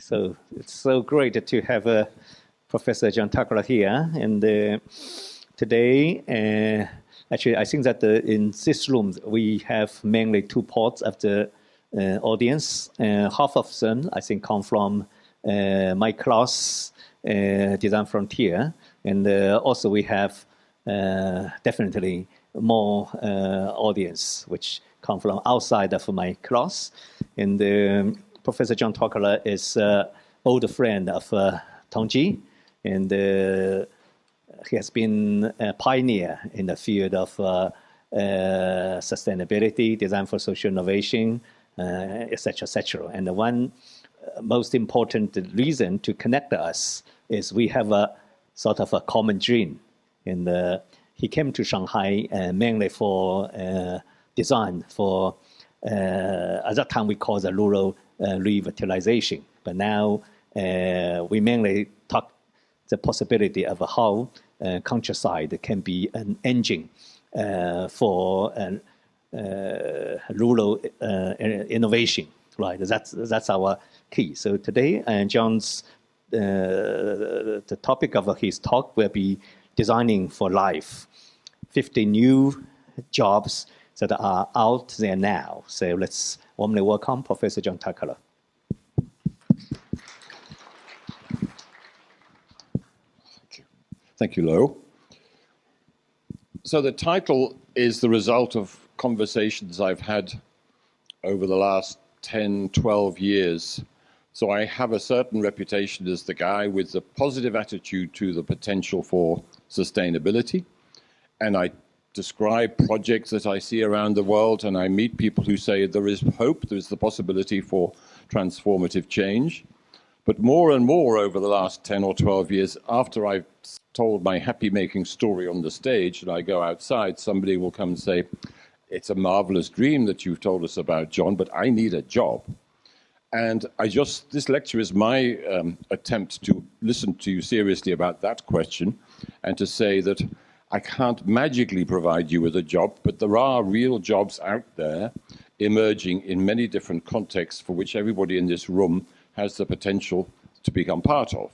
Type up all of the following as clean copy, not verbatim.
So it's so great to have Professor John Thackara here. And today, actually, I think that in this room, we have mainly two parts of the audience. Half of them, I think, come from my class, Design Frontier. And also we have definitely more audience, which come from outside of my class. And Professor John Thackara is an old friend of Tongji, and he has been a pioneer in the field of sustainability, design for social innovation, etc., etc. And the one most important reason to connect us is we have a sort of a common dream. And he came to Shanghai mainly for design for, at that time we call it rural revitalization. But now we mainly talk the possibility of how countryside can be an engine for rural innovation, right? That's our key. So today, John's the topic of his talk will be designing for life, 50 new jobs that are out there now. So let's warmly welcome Professor John Thackara. Thank you, Lo. So the title is the result of conversations I've had over the last 10, 12 years. So I have a certain reputation as the guy with the positive attitude to the potential for sustainability. And I describe projects that I see around the world, and I meet people who say there is hope, there is the possibility for transformative change. But more and more over the last 10 or 12 years, after I've told my happy-making story on the stage and I go outside, somebody will come and say, it's a marvelous dream that you've told us about, John, but I need a job. And this lecture is my attempt to listen to you seriously about that question and to say that I can't magically provide you with a job, but there are real jobs out there emerging in many different contexts for which everybody in this room has the potential to become part of.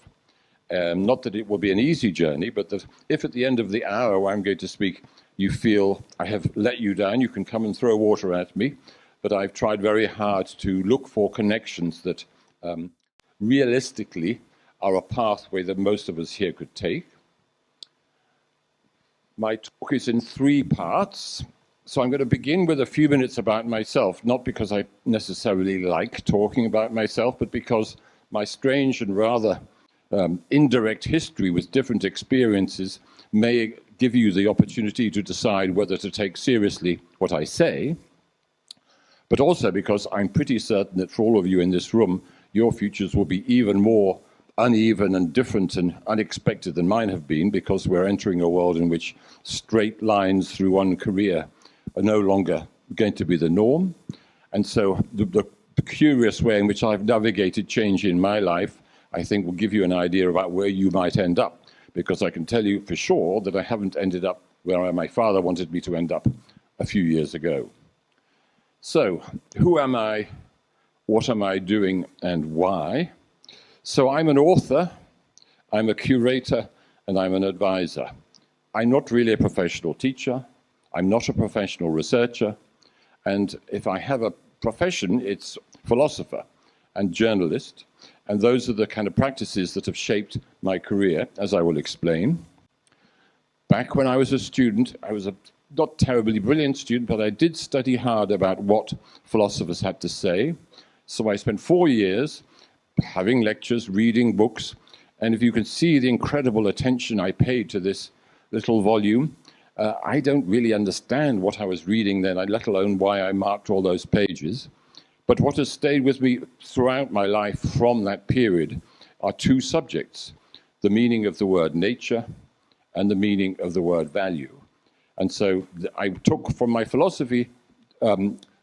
Not that it will be an easy journey, but that if at the end of the hour where I'm going to speak, you feel I have let you down, you can come and throw water at me. But I've tried very hard to look for connections that realistically are a pathway that most of us here could take. My talk is in 3 parts. So I'm going to begin with a few minutes about myself, not because I necessarily like talking about myself, but because my strange and rather indirect history with different experiences may give you the opportunity to decide whether to take seriously what I say, but also because I'm pretty certain that for all of you in this room, your futures will be even more uneven and different and unexpected than mine have been, because we're entering a world in which straight lines through one career are no longer going to be the norm. And so the curious way in which I've navigated change in my life, I think will give you an idea about where you might end up, because I can tell you for sure that I haven't ended up where my father wanted me to end up a few years ago. So, who am I, what am I doing, and why? So I'm an author, I'm a curator, and I'm an advisor. I'm not really a professional teacher, I'm not a professional researcher, and if I have a profession, it's philosopher and journalist, and those are the kind of practices that have shaped my career, as I will explain. Back when I was a student, I was a not terribly brilliant student, but I did study hard about what philosophers had to say. So I spent 4 years having lectures, reading books, and if you can see the incredible attention I paid to this little volume, I don't really understand what I was reading then, let alone why I marked all those pages. But what has stayed with me throughout my life from that period are 2 subjects: the meaning of the word nature and the meaning of the word value. And so I took from my philosophy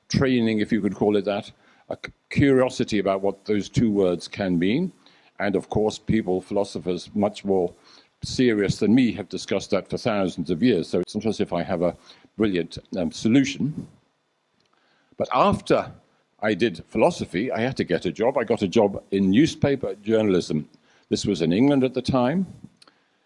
training, if you could call it that, a curiosity about what those 2 words can mean. And of course, philosophers much more serious than me have discussed that for thousands of years. So it's not as if I have a brilliant solution. But after I did philosophy, I had to get a job. I got a job in newspaper journalism. This was in England at the time.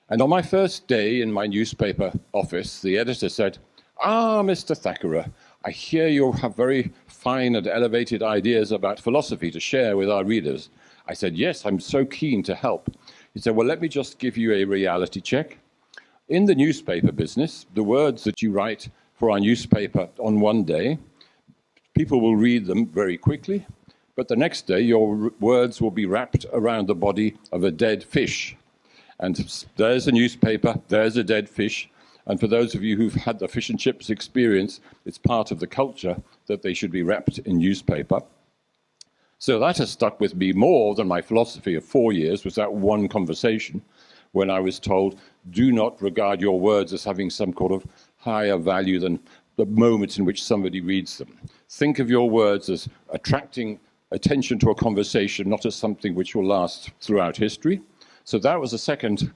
And on my first day in my newspaper office, the editor said, "Ah, Mr. Thackara, I hear you have very fine and elevated ideas about philosophy to share with our readers." I said, "Yes, I'm so keen to help." He said, "Well, let me just give you a reality check. In the newspaper business, the words that you write for our newspaper on one day, people will read them very quickly, but the next day your words will be wrapped around the body of a dead fish. And there's a newspaper, there's a dead fish. And for those of you who've had the fish and chips experience, it's part of the culture that they should be wrapped in newspaper." So that has stuck with me more than my philosophy of 4 years, was that one conversation when I was told, do not regard your words as having some kind of higher value than the moment in which somebody reads them. Think of your words as attracting attention to a conversation, not as something which will last throughout history. So that was the second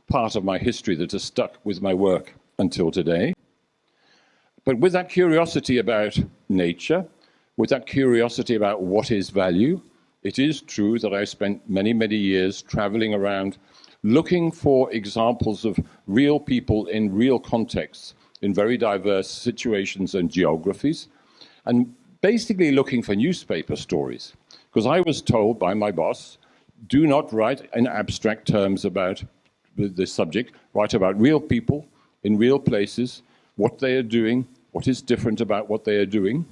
part of my history that has stuck with my work until today. But with that curiosity about nature, with that curiosity about what is value, it is true that I spent many, many years traveling around looking for examples of real people in real contexts, in very diverse situations and geographies, and basically looking for newspaper stories. Because I was told by my boss, do not write in abstract terms about this subject, write about real people in real places, what they are doing, what is different about what they are doing.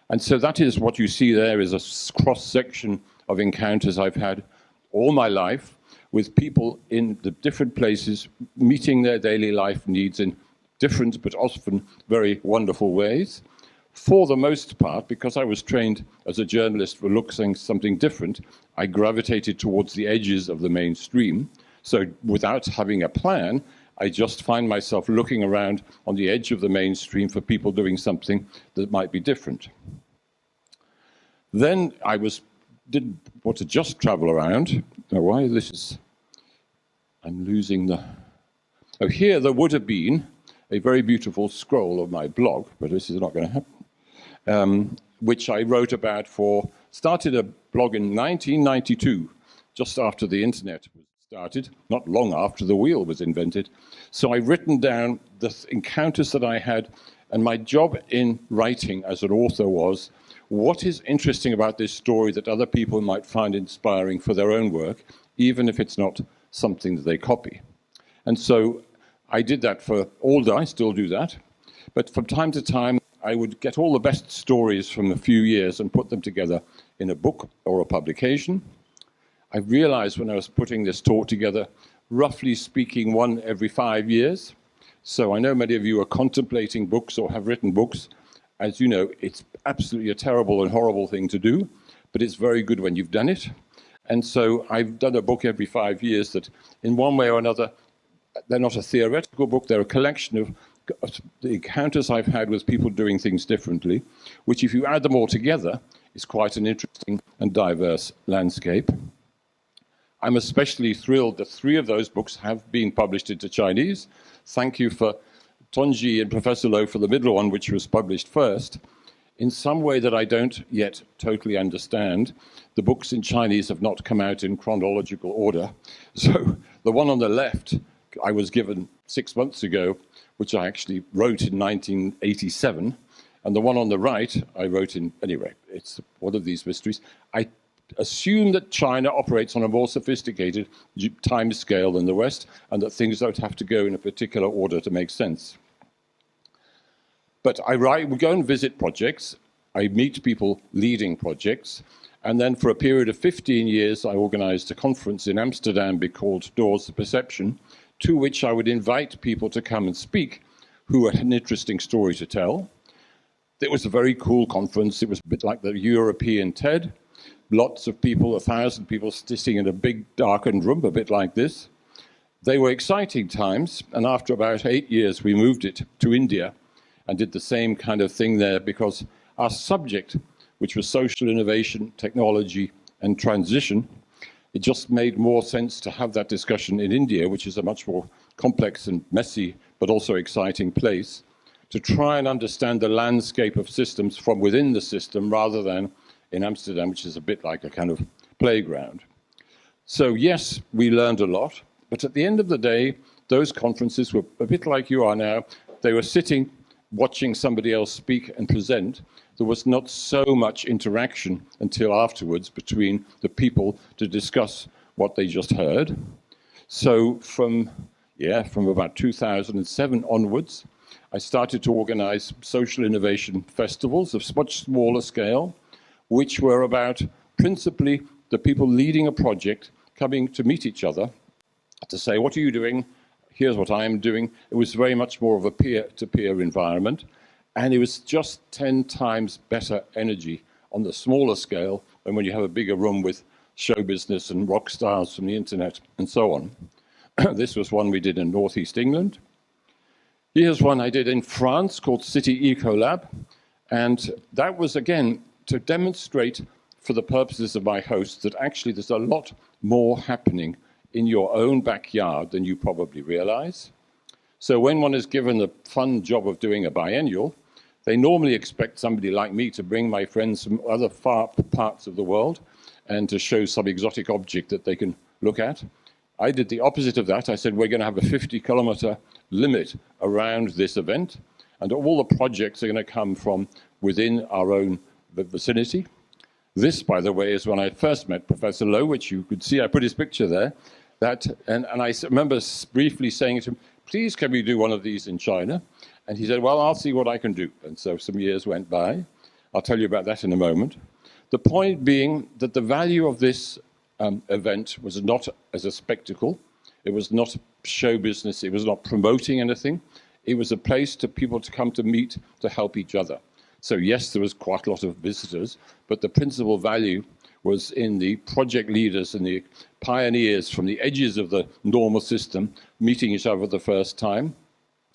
And so that is what you see there is a cross-section of encounters I've had all my life with people in the different places, meeting their daily life needs in different but often very wonderful ways. For the most part, because I was trained as a journalist for looking something different, I gravitated towards the edges of the mainstream. So without having a plan, I just find myself looking around on the edge of the mainstream for people doing something that might be different. Then I didn't want to just travel around. Now, why this is... I'm losing the... Oh, here there would have been a very beautiful scroll of my blog, but this is not going to happen, which I wrote about started a blog in 1992, just after the internet was started, not long after the wheel was invented. So I've written down the encounters that I had, and my job in writing as an author was, what is interesting about this story that other people might find inspiring for their own work, even if it's not something that they copy. And so I did that for all day, I still do that. But from time to time, I would get all the best stories from a few years and put them together in a book or a publication. I realized when I was putting this talk together, roughly speaking, one every 5 years. So I know many of you are contemplating books or have written books. As you know, it's absolutely a terrible and horrible thing to do, but it's very good when you've done it. And so I've done a book every 5 years that, in one way or another, they're not a theoretical book, they're a collection of the encounters I've had with people doing things differently, which if you add them all together, is quite an interesting and diverse landscape. I'm especially thrilled that 3 of those books have been published into Chinese. Thank you for Tongji and Professor Lo for the middle one, which was published first. In some way that I don't yet totally understand, the books in Chinese have not come out in chronological order. So the one on the left I was given 6 months ago, which I actually wrote in 1987. And the one on the right, I wrote in, anyway, it's one of these mysteries. I assume that China operates on a more sophisticated time scale than the West, and that things don't have to go in a particular order to make sense. But we go and visit projects, I meet people leading projects, and then for a period of 15 years, I organized a conference in Amsterdam called Doors to Perception, to which I would invite people to come and speak who had an interesting story to tell. It was a very cool conference. It was a bit like the European TED. Lots of people, 1,000 people sitting in a big darkened room, a bit like this. They were exciting times, and after about 8 years, we moved it to India and did the same kind of thing there because our subject, which was social innovation, technology, and transition, it just made more sense to have that discussion in India, which is a much more complex and messy, but also exciting place, to try and understand the landscape of systems from within the system rather than in Amsterdam, which is a bit like a kind of playground. So yes, we learned a lot, but at the end of the day, those conferences were a bit like you are now. They were sitting, watching somebody else speak and present. There was not so much interaction until afterwards between the people to discuss what they just heard. So from about 2007 onwards, I started to organize social innovation festivals of much smaller scale, which were about principally the people leading a project coming to meet each other to say, what are you doing? Here's what I'm doing. It was very much more of a peer-to-peer environment. And it was just 10 times better energy on the smaller scale than when you have a bigger room with show business and rock stars from the internet and so on. This was one we did in Northeast England. Here's one I did in France called City Ecolab. And that was, again, to demonstrate for the purposes of my host that actually there's a lot more happening in your own backyard than you probably realize. So when one is given the fun job of doing a biennial, they normally expect somebody like me to bring my friends from other far parts of the world and to show some exotic object that they can look at. I did the opposite of that. I said, we're going to have a 50-kilometer limit around this event, and all the projects are going to come from within our own vicinity. This, by the way, is when I first met Professor Lowe, which you could see. I put his picture there. And I remember briefly saying to him, please, can we do one of these in China? And he said, well, I'll see what I can do. And so some years went by. I'll tell you about that in a moment. The point being that the value of this event was not as a spectacle. It was not show business. It was not promoting anything. It was a place for people to come to meet, to help each other. So yes, there was quite a lot of visitors, but the principal value was in the project leaders and the pioneers from the edges of the normal system meeting each other for the first time.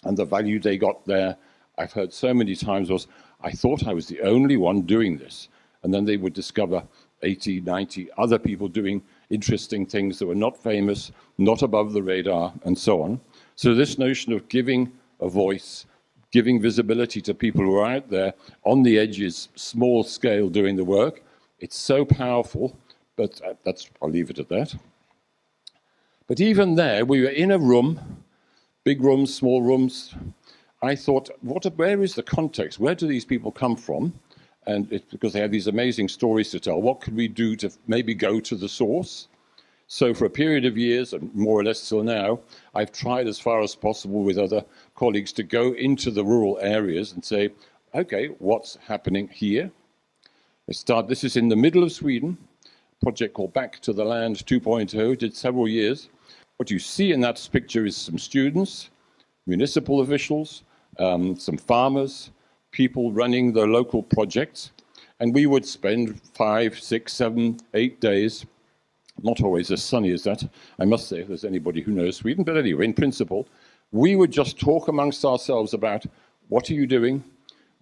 And the value they got there, I've heard so many times, was, I thought I was the only one doing this. And then they would discover 80, 90 other people doing interesting things that were not famous, not above the radar, and so on. So this notion of giving a voice, giving visibility to people who are out there on the edges, small scale doing the work, it's so powerful, but I'll leave it at that. But even there, we were in a room, big rooms, small rooms. I thought, where is the context? Where do these people come from? And it's because they have these amazing stories to tell. What could we do to maybe go to the source? So for a period of years, and more or less till now, I've tried as far as possible with other colleagues to go into the rural areas and say, okay, what's happening here? This is in the middle of Sweden, a project called Back to the Land 2.0, did several years. What you see in that picture is some students, municipal officials, some farmers, people running the local projects, and we would spend 5, 6, 7, 8 days, not always as sunny as that, I must say, if there's anybody who knows Sweden, but anyway, in principle, we would just talk amongst ourselves about what are you doing,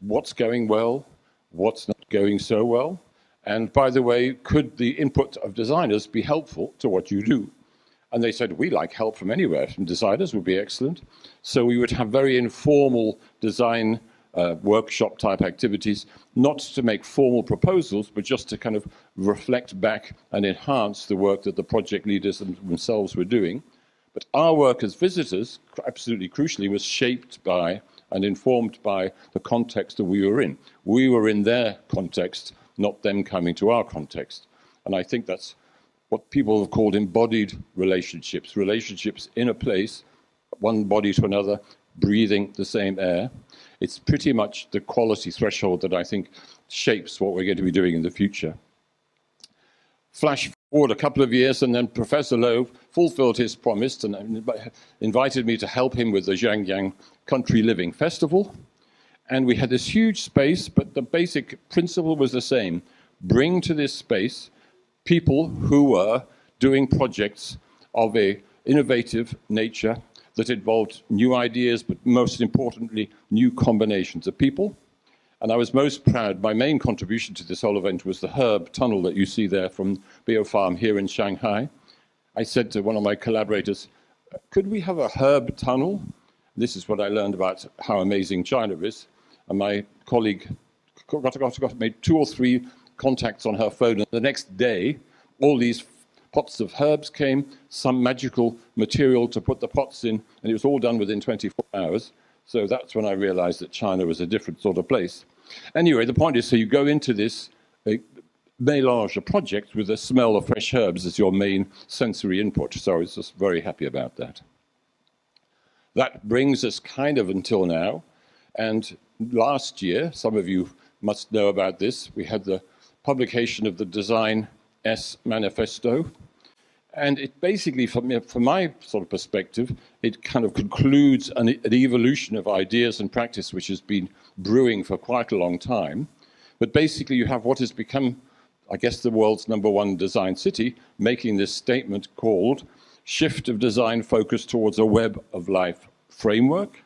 what's going well, what's not going so well, and by the way, could the input of designers be helpful to what you do? And they said, we like help from anywhere, from designers would be excellent. So we would have very informal design workshop type activities, not to make formal proposals, but just to kind of reflect back and enhance the work that the project leaders themselves were doing. But our work as visitors, absolutely crucially, was shaped by and informed by the context that we were in. We were in their context, not them coming to our context. And I think that's what people have called embodied relationships, relationships in a place, one body to another, breathing the same air. It's pretty much the quality threshold that I think shapes what we're going to be doing in the future. Flash forward a couple of years, and then Professor Lowe fulfilled his promise and invited me to help him with the Zhangyang Country Living Festival. And we had this huge space, but the basic principle was the same. Bring to this space people who were doing projects of an innovative nature that involved new ideas, but most importantly, new combinations of people. And I was most proud, my main contribution to this whole event was the herb tunnel that you see there from Biofarm here in Shanghai. I said to one of my collaborators, could we have a herb tunnel? This is what I learned about how amazing China is. And my colleague made 2 or 3 contacts on her phone, and the next day, all these pots of herbs came, some magical material to put the pots in, and it was all done within 24 hours. So that's when I realized that China was a different sort of place. Anyway, the point is, so you go into this mélange of projects with the smell of fresh herbs as your main sensory input. So I was just very happy about that. That brings us kind of until now. And last year, some of you must know about this, we had the publication of the Design S Manifesto. And it basically, from my sort of perspective, it kind of concludes an evolution of ideas and practice which has been brewing for quite a long time. But basically you have what has become, I guess, the world's #1 design city, making this statement called Shift of Design Focus Towards a Web of Life Framework,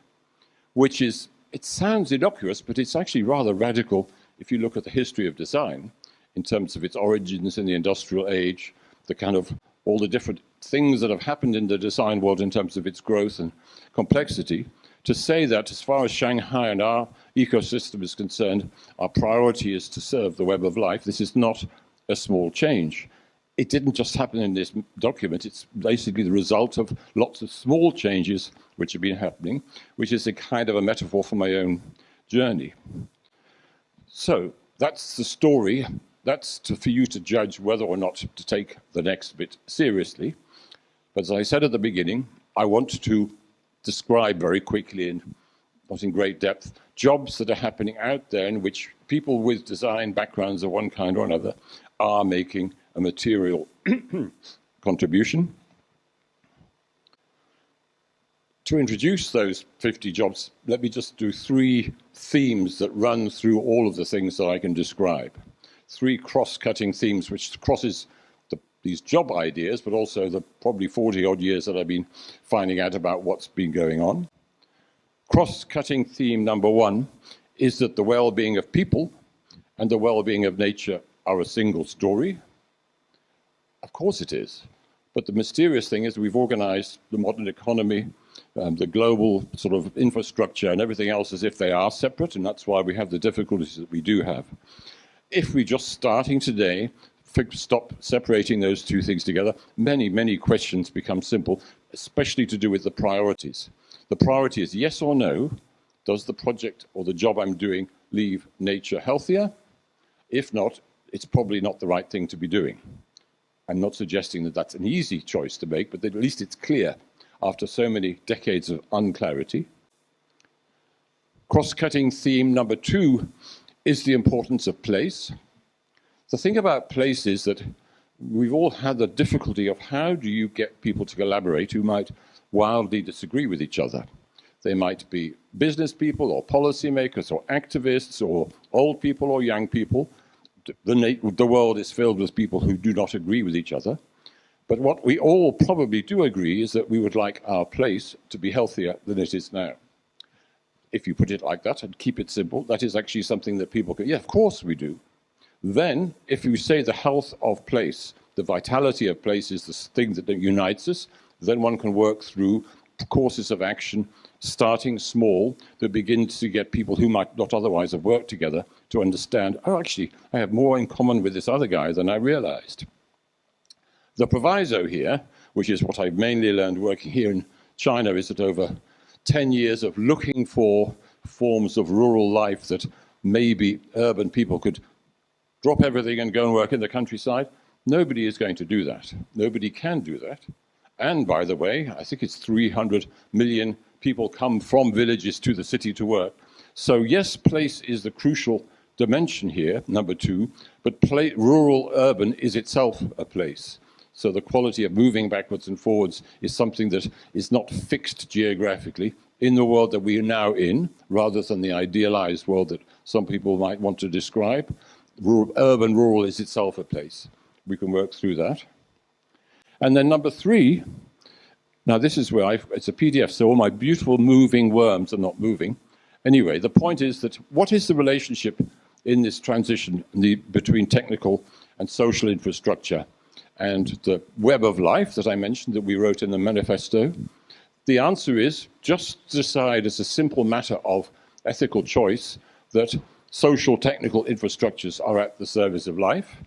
which is, it sounds innocuous, but it's actually rather radical if you look at the history of design in terms of its origins in the industrial age, the kind of all the different things that have happened in the design world in terms of its growth and complexity, to say that as far as Shanghai and our ecosystem is concerned, our priority is to serve the web of life. This is not a small change. It didn't just happen in this document. It's basically the result of lots of small changes which have been happening, which is a kind of a metaphor for my own journey. So that's the story. That's for you to judge whether or not to take the next bit seriously. But as I said at the beginning, I want to describe very quickly and not in great depth jobs that are happening out there in which people with design backgrounds of one kind or another are making a material contribution. To introduce those 50 jobs, let me just do 3 themes that run through all of the things that I can describe. 3 cross-cutting themes which crosses these job ideas, but also the probably 40-odd years that I've been finding out about what's been going on. Cross-cutting theme #1 is that the well-being of people and the well-being of nature are a single story. Of course it is. But the mysterious thing is we've organized the modern economy, the global sort of infrastructure and everything else as if they are separate, and that's why we have the difficulties that we do have. If we're just starting today, stop separating those 2 things together, many, many questions become simple, especially to do with the priorities. The priority is yes or no. Does the project or the job I'm doing leave nature healthier? If not, it's probably not the right thing to be doing. I'm not suggesting that that's an easy choice to make, but at least it's clear after so many decades of unclarity. Cross-cutting theme #2 is the importance of place. The thing about place is that we've all had the difficulty of how do you get people to collaborate who might wildly disagree with each other. They might be business people or policymakers or activists or old people or young people. The world is filled with people who do not agree with each other. But what we all probably do agree is that we would like our place to be healthier than it is now. If you put it like that and keep it simple, that is actually something that people go, yeah, of course we do. Then, if you say the health of place, the vitality of place is the thing that unites us, then one can work through courses of action, starting small, that begins to get people who might not otherwise have worked together to understand, oh, actually, I have more in common with this other guy than I realized. The proviso here, which is what I've mainly learned working here in China, is that over 10 years of looking for forms of rural life that maybe urban people could drop everything and go and work in the countryside, nobody is going to do that. Nobody can do that. And by the way, I think it's 300 million people come from villages to the city to work. So yes, place is the crucial dimension here, #2, but rural urban is itself a place. So the quality of moving backwards and forwards is something that is not fixed geographically in the world that we are now in, rather than the idealized world that some people might want to describe. Urban, rural is itself a place. We can work through that. And then #3, now this is where it's a PDF, so all my beautiful moving worms are not moving. Anyway, the point is that what is the relationship in this transition between technical and social infrastructure and the web of life that I mentioned that we wrote in the manifesto? The answer is just decide as a simple matter of ethical choice that social technical infrastructures are at the service of life,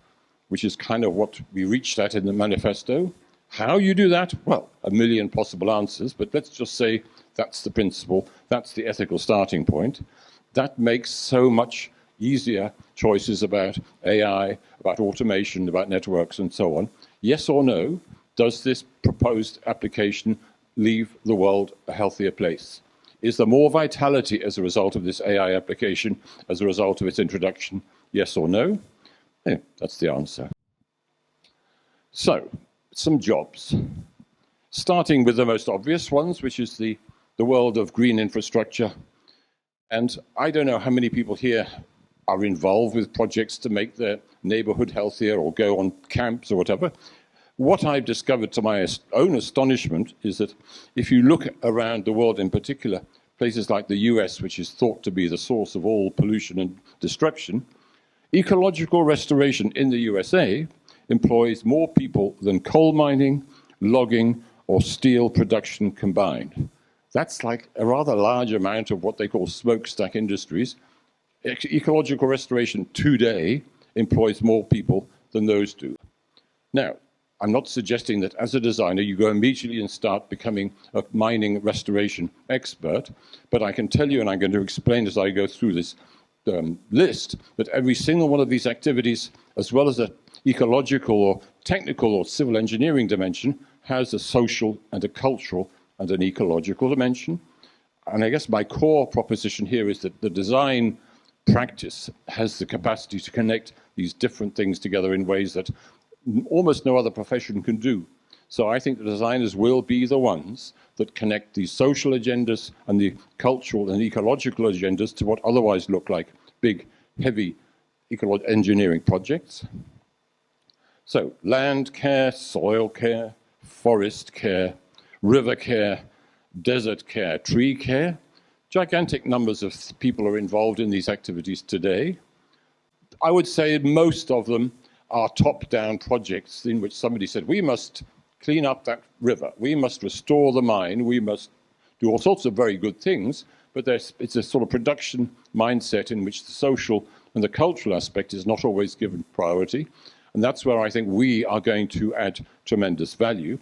which is kind of what we reached at in the manifesto. How you do that? Well, a million possible answers, but let's just say that's the principle, that's the ethical starting point. That makes so much easier choices about AI, about automation, about networks, and so on. Yes or no, does this proposed application leave the world a healthier place? Is there more vitality as a result of this AI application, as a result of its introduction? Yes or no? Yeah, that's the answer. So, some jobs. Starting with the most obvious ones, which is the world of green infrastructure. And I don't know how many people here are involved with projects to make their neighbourhood healthier or go on camps or whatever. What I've discovered to my own astonishment is that if you look around the world, in particular, places like the US, which is thought to be the source of all pollution and destruction, ecological restoration in the USA employs more people than coal mining, logging, or steel production combined. That's like a rather large amount of what they call smokestack industries. Ecological restoration today employs more people than those do. Now, I'm not suggesting that as a designer you go immediately and start becoming a mining restoration expert, but I can tell you, and I'm going to explain as I go through this list, that every single one of these activities, as well as an ecological or technical or civil engineering dimension, has a social and a cultural and an ecological dimension. And I guess my core proposition here is that the design practice has the capacity to connect these different things together in ways that almost no other profession can do. So I think the designers will be the ones that connect the social agendas and the cultural and ecological agendas to what otherwise look like big, heavy engineering projects. So land care, soil care, forest care, river care, desert care, tree care. Gigantic numbers of people are involved in these activities today. I would say most of them are top-down projects in which somebody said, we must clean up that river, we must restore the mine, we must do all sorts of very good things, but it's a sort of production mindset in which the social and the cultural aspect is not always given priority. And that's where I think we are going to add tremendous value.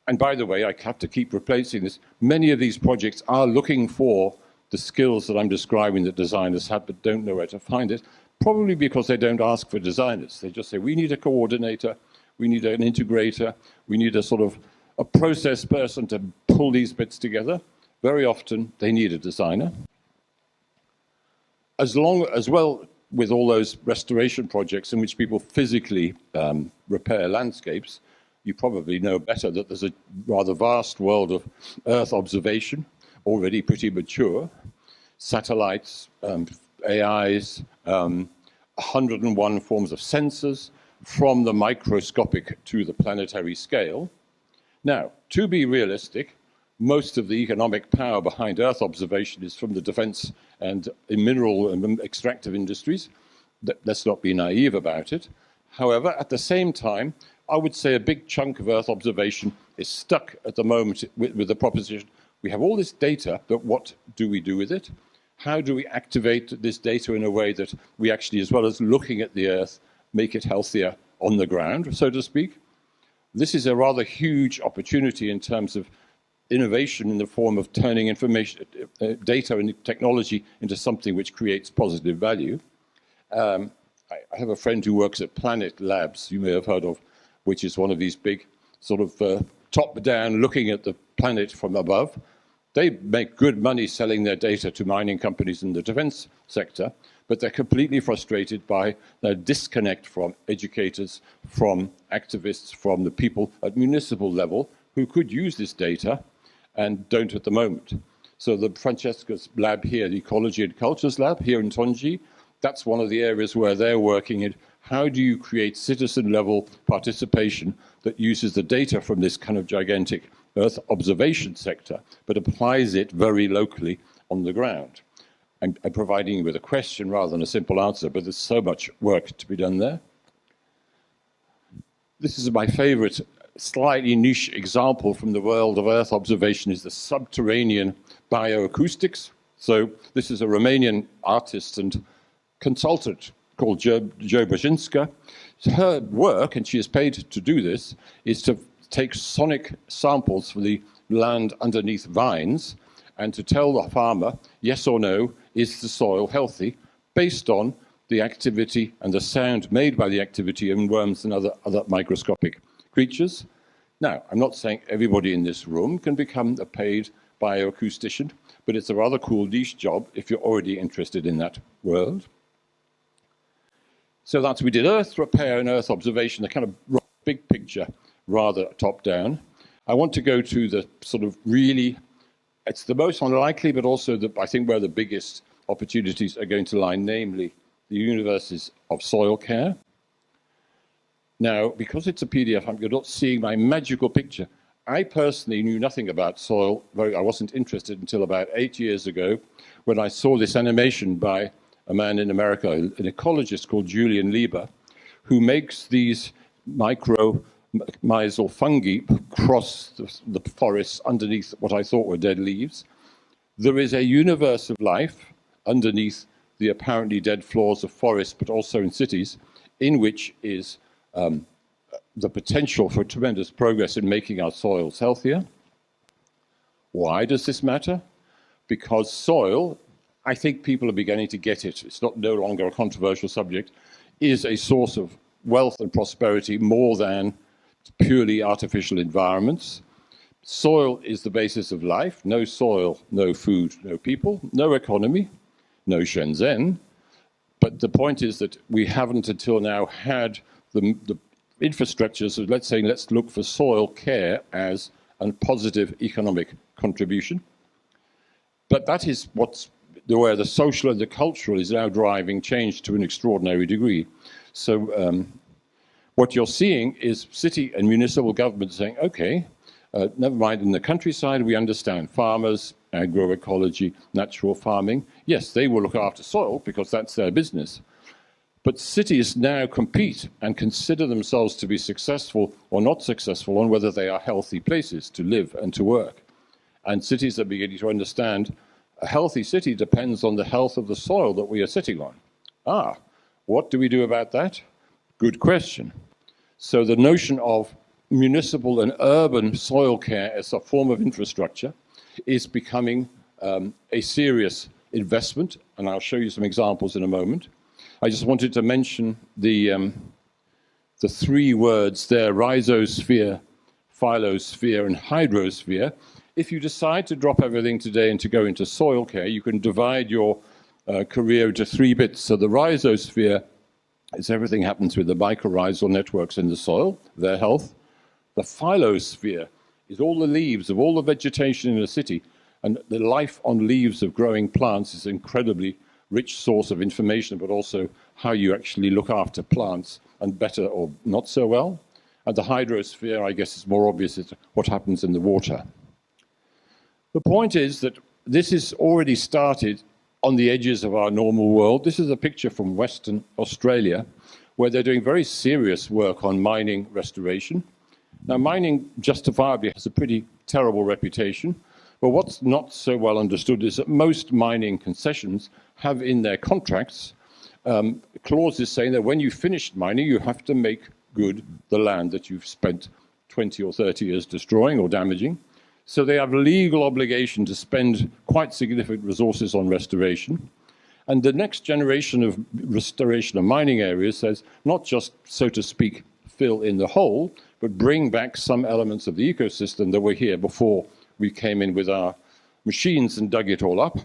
And by the way, I have to keep replacing this. Many of these projects are looking for the skills that I'm describing that designers have, but don't know where to find it, probably because they don't ask for designers. They just say, we need a coordinator, we need an integrator, we need a sort of a process person to pull these bits together. Very often, they need a designer. As well with all those restoration projects in which people physically repair landscapes, you probably know better that there's a rather vast world of Earth observation, already pretty mature, satellites, AIs, 101 forms of sensors, from the microscopic to the planetary scale. Now, to be realistic, most of the economic power behind Earth observation is from the defense and mineral and extractive industries. Let's not be naive about it. However, at the same time, I would say a big chunk of Earth observation is stuck at the moment with the proposition, we have all this data, but what do we do with it? How do we activate this data in a way that we actually, as well as looking at the Earth, make it healthier on the ground, so to speak? This is a rather huge opportunity in terms of innovation in the form of turning information, data and technology into something which creates positive value. I have a friend who works at Planet Labs, you may have heard of, which is one of these big sort of top-down looking at the planet from above. They make good money selling their data to mining companies in the defense sector, but they're completely frustrated by their disconnect from educators, from activists, from the people at municipal level who could use this data and don't at the moment. So the Francesca's lab here, the Ecology and Cultures lab here in Tongji, that's one of the areas where they're working in how do you create citizen-level participation that uses the data from this kind of gigantic Earth observation sector, but applies it very locally on the ground. I'm providing you with a question rather than a simple answer, but there's so much work to be done there. This is my favorite, slightly niche example from the world of Earth observation is the subterranean bioacoustics. So this is a Romanian artist and consultant called Jo Brzezinska. Her work, and she is paid to do this, is to take sonic samples for the land underneath vines and to tell the farmer, yes or no, is the soil healthy, based on the activity and the sound made by the activity in worms and other microscopic creatures. Now, I'm not saying everybody in this room can become a paid bioacoustician, but it's a rather cool niche job if you're already interested in that world. So that's, we did earth repair and earth observation, the kind of big picture, rather top down. I want to go to the sort of really, it's the most unlikely, but also I think where the biggest opportunities are going to lie, namely the universes of soil care. Now, because it's a PDF, you're not seeing my magical picture. I personally knew nothing about soil. I wasn't interested until about 8 years ago when I saw this animation by a man in America, an ecologist called Julian Lieber, who makes these micro-myzel fungi cross the forests underneath what I thought were dead leaves. There is a universe of life underneath the apparently dead floors of forests, but also in cities, in which is the potential for tremendous progress in making our soils healthier. Why does this matter? Because soil, I think people are beginning to get it, it's no longer a controversial subject, is a source of wealth and prosperity more than purely artificial environments. Soil is the basis of life. No soil, no food, no people, no economy, no Shenzhen. But the point is that we haven't until now had the infrastructures of, let's look for soil care as a positive economic contribution. But that is where the social and the cultural is now driving change to an extraordinary degree. So what you're seeing is city and municipal governments saying, okay, never mind, in the countryside we understand farmers, agroecology, natural farming. Yes, they will look after soil because that's their business. But cities now compete and consider themselves to be successful or not successful on whether they are healthy places to live and to work. And cities are beginning to understand a healthy city depends on the health of the soil that we are sitting on. What do we do about that? Good question. So the notion of municipal and urban soil care as a form of infrastructure is becoming a serious investment, and I'll show you some examples in a moment. I just wanted to mention the three words there, rhizosphere, phylosphere, and hydrosphere. If you decide to drop everything today and to go into soil care, you can divide your career into 3 bits. So the rhizosphere is everything happens with the mycorrhizal networks in the soil, their health. The phylosphere is all the leaves of all the vegetation in a city, and the life on leaves of growing plants is an incredibly rich source of information, but also how you actually look after plants, and better or not so well. And the hydrosphere, I guess, is more obvious, is what happens in the water. The point is that this is already started on the edges of our normal world. This is a picture from Western Australia, where they're doing very serious work on mining restoration. Now, mining justifiably has a pretty terrible reputation, but what's not so well understood is that most mining concessions have in their contracts clauses saying that when you finish mining, you have to make good the land that you've spent 20 or 30 years destroying or damaging. So they have a legal obligation to spend quite significant resources on restoration. And the next generation of restoration of mining areas says not just, so to speak, fill in the hole, but bring back some elements of the ecosystem that were here before we came in with our machines and dug it all up.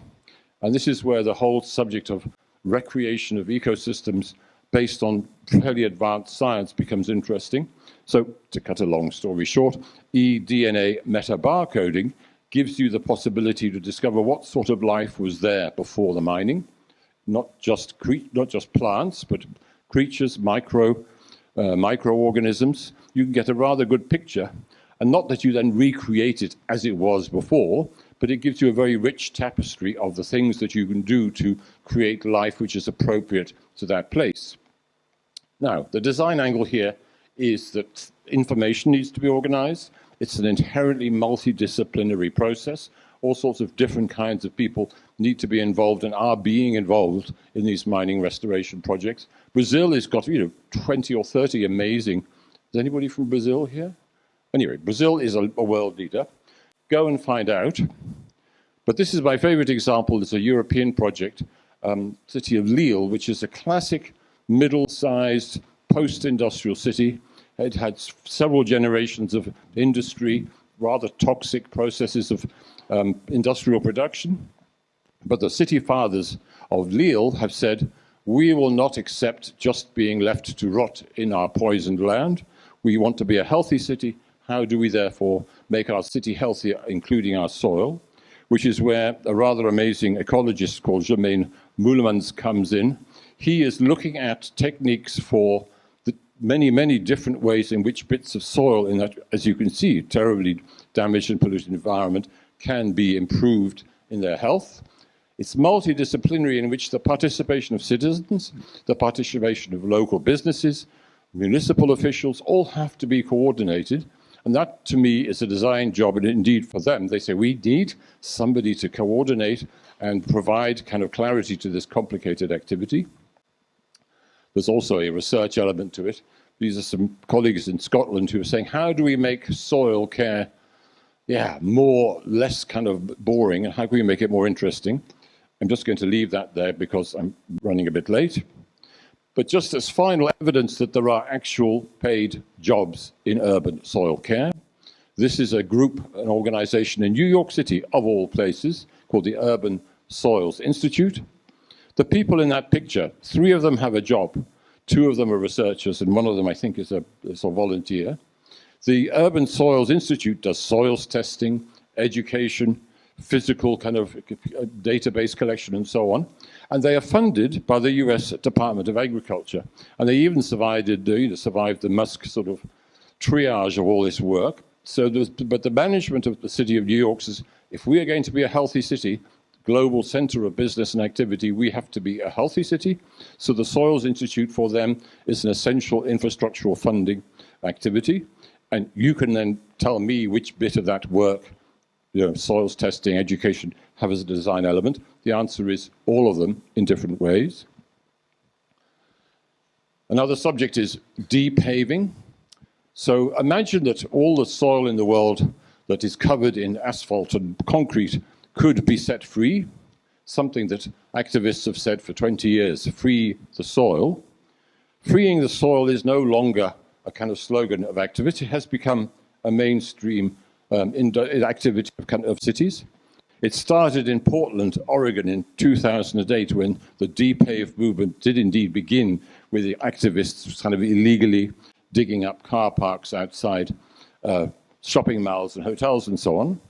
And this is where the whole subject of recreation of ecosystems based on fairly advanced science becomes interesting. So, to cut a long story short, eDNA metabarcoding gives you the possibility to discover what sort of life was there before the mining, not just plants, but creatures, microorganisms. You can get a rather good picture, and not that you then recreate it as it was before, but it gives you a very rich tapestry of the things that you can do to create life which is appropriate to that place. Now, the design angle here is that information needs to be organized. It's an inherently multidisciplinary process. All sorts of different kinds of people need to be involved and are being involved in these mining restoration projects. Brazil has got, 20 or 30 amazing. Is anybody from Brazil here? Anyway, Brazil is a world leader. Go and find out. But this is my favorite example. It's a European project, city of Lille, which is a classic middle-sized post-industrial city. It had several generations of industry, rather toxic processes of industrial production. But the city fathers of Lille have said, we will not accept just being left to rot in our poisoned land. We want to be a healthy city. How do we therefore make our city healthier, including our soil? Which is where a rather amazing ecologist called Jermaine Moulemans comes in. He is looking at techniques for the many, many different ways in which bits of soil in that, as you can see, terribly damaged and polluted environment can be improved in their health. It's multidisciplinary in which the participation of citizens, the participation of local businesses, municipal officials all have to be coordinated. And that, to me, is a design job, and indeed for them, they say, we need somebody to coordinate and provide kind of clarity to this complicated activity. There's also a research element to it. These are some colleagues in Scotland who are saying, how do we make soil care, less kind of boring, and how can we make it more interesting? I'm just going to leave that there because I'm running a bit late. But just as final evidence that there are actual paid jobs in urban soil care, this is a group, an organization in New York City, of all places, called the Urban Soils Institute. The people in that picture, 3 of them have a job, 2 of them are researchers, and 1 of them, I think, is a volunteer. The Urban Soils Institute does soils testing, education, physical kind of database collection and so on. And they are funded by the US Department of Agriculture. And they even survived the Musk sort of triage of all this work. But the management of the city of New York says, if we are going to be a healthy city, global center of business and activity, we have to be a healthy city. So the Soils Institute for them is an essential infrastructural funding activity. And you can then tell me which bit of that work, soils testing, education, have as a design element. The answer is all of them in different ways. Another subject is depaving. So imagine that all the soil in the world that is covered in asphalt and concrete could be set free, something that activists have said for 20 years, free the soil. Freeing the soil is no longer a kind of slogan of activity. It has become a mainstream activity of cities. It started in Portland, Oregon in 2008 when the depave movement did indeed begin with the activists kind of illegally digging up car parks outside shopping malls and hotels and so on.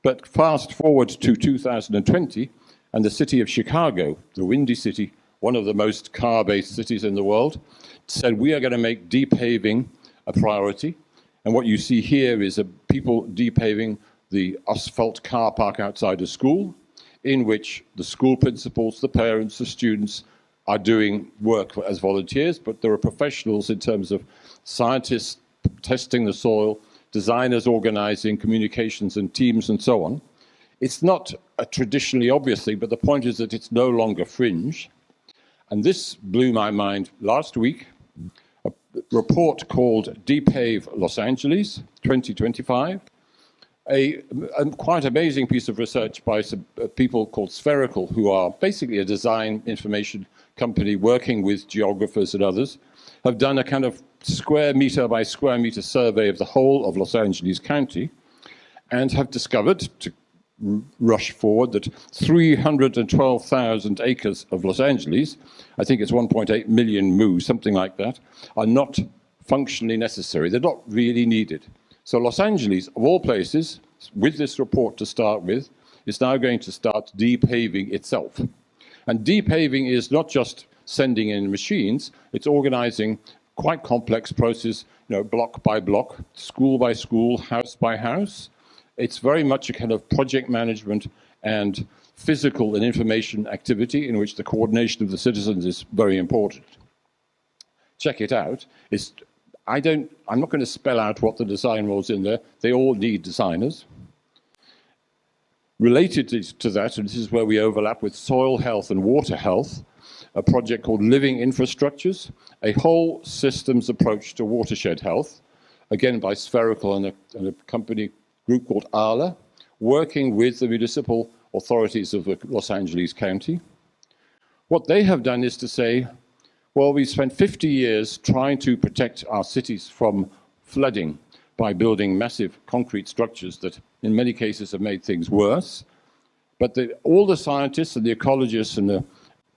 But fast forward to 2020 and the city of Chicago, the Windy City, one of the most car-based cities in the world, said we are going to make depaving a priority. And what you see here is people depaving the asphalt car park outside a school, in which the school principals, the parents, the students are doing work as volunteers, but there are professionals in terms of scientists testing the soil, designers organizing communications and teams and so on. It's not a traditionally obvious thing, but the point is that it's no longer fringe. And this blew my mind last week. A report called Depave Los Angeles 2025, a quite amazing piece of research by some people called Spherical, who are basically a design information company working with geographers and others, have done a kind of square meter by square meter survey of the whole of Los Angeles County and have discovered, to rush forward, that 312,000 acres of Los Angeles, I think it's 1.8 million mu, something like that, are not functionally necessary. They're not really needed. So Los Angeles, of all places, with this report to start with, is now going to start depaving itself. And depaving is not just sending in machines, it's organizing quite complex process, block by block, school by school, house by house. It's very much a kind of project management and physical and information activity in which the coordination of the citizens is very important. Check it out. I'm not going to spell out what the design was in there. They all need designers. Related to that, and this is where we overlap with soil health and water health, a project called Living Infrastructures, a whole systems approach to watershed health, again by Spherical and a company group called ALA, working with the municipal authorities of Los Angeles County. What they have done is to say, well, we spent 50 years trying to protect our cities from flooding by building massive concrete structures that in many cases have made things worse. But all the scientists and the ecologists and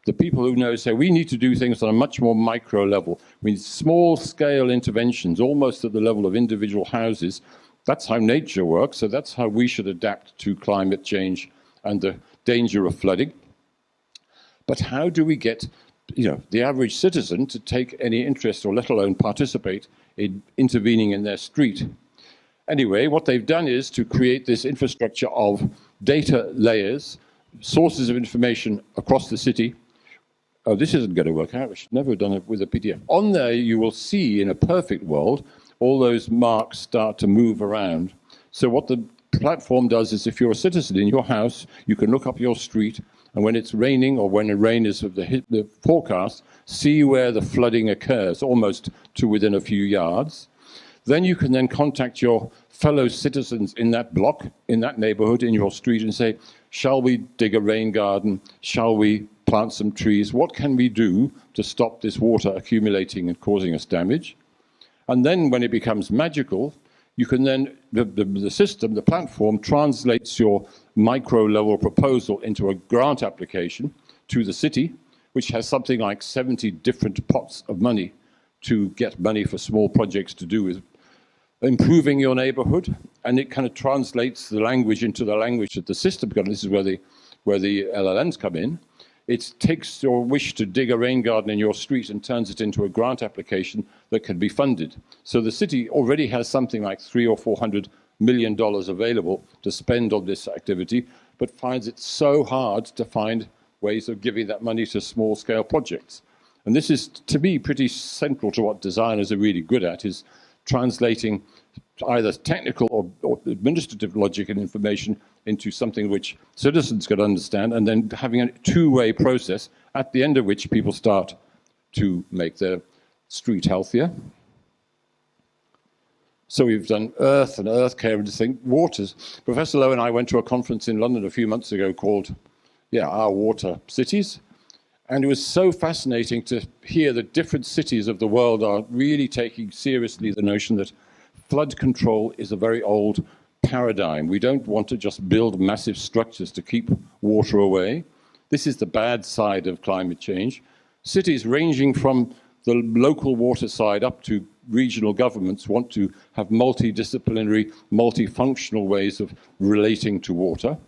the people who know say we need to do things on a much more micro level. We need small-scale interventions, almost at the level of individual houses. That's how nature works, so that's how we should adapt to climate change and the danger of flooding. But how do we get the average citizen to take any interest or let alone participate in intervening in their street? Anyway, what they've done is to create this infrastructure of data layers, sources of information across the city. Oh, this isn't going to work out. I should never have done it with a PDF. On there, you will see in a perfect world, all those marks start to move around. So what the platform does is if you're a citizen in your house, you can look up your street, and when it's raining or when the rain is of the forecast, see where the flooding occurs, almost to within a few yards. Then you can then contact your fellow citizens in that block, in that neighborhood, in your street, and say, shall we dig a rain garden? Shall we plant some trees? What can we do to stop this water accumulating and causing us damage? And then when it becomes magical, you can then, the system, the platform, translates your micro-level proposal into a grant application to the city, which has something like 70 different pots of money to get money for small projects to do with improving your neighborhood. And it kind of translates the language into the language that the system got. This is where the LLMs come in. It takes your wish to dig a rain garden in your street and turns it into a grant application that can be funded. So the city already has something like $300 or $400 million available to spend on this activity, but finds it so hard to find ways of giving that money to small-scale projects. And this is, to me, pretty central to what designers are really good at, is translating either technical or administrative logic and information into something which citizens could understand, and then having a two-way process at the end of which people start to make their street healthier. So we've done earth and earth care and distinct waters. Professor Lowe and I went to a conference in London a few months ago called, Our Water Cities. And it was so fascinating to hear that different cities of the world are really taking seriously the notion that flood control is a very old paradigm. We don't want to just build massive structures to keep water away. This is the bad side of climate change. Cities ranging from the local water side up to regional governments want to have multidisciplinary, multifunctional ways of relating to water.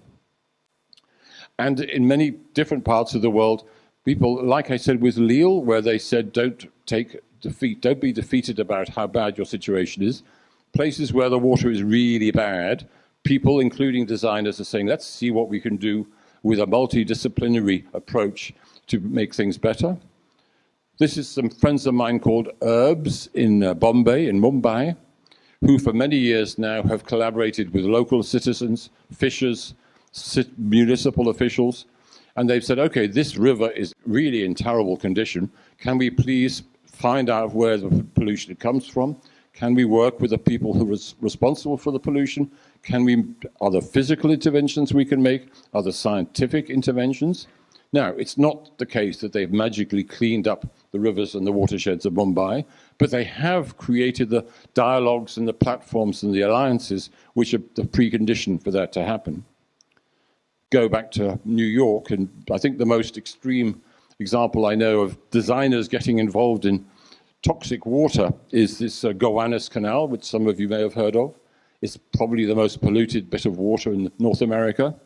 And in many different parts of the world, people, like I said with Lille, where they said don't take defeat, don't be defeated about how bad your situation is. Places where the water is really bad, people, including designers, are saying, let's see what we can do with a multidisciplinary approach to make things better. This is some friends of mine called Herbs in Bombay, in Mumbai, who for many years now have collaborated with local citizens, fishers, municipal officials, and they've said, okay, this river is really in terrible condition. Can we please find out where the pollution comes from? Can we work with the people who are responsible for the pollution? Are there physical interventions we can make? Are there scientific interventions? Now, it's not the case that they've magically cleaned up the rivers and the watersheds of Mumbai, but they have created the dialogues and the platforms and the alliances which are the precondition for that to happen. Go back to New York, and I think the most extreme example I know of designers getting involved in toxic water is this Gowanus Canal, which some of you may have heard of. It's probably the most polluted bit of water in North America.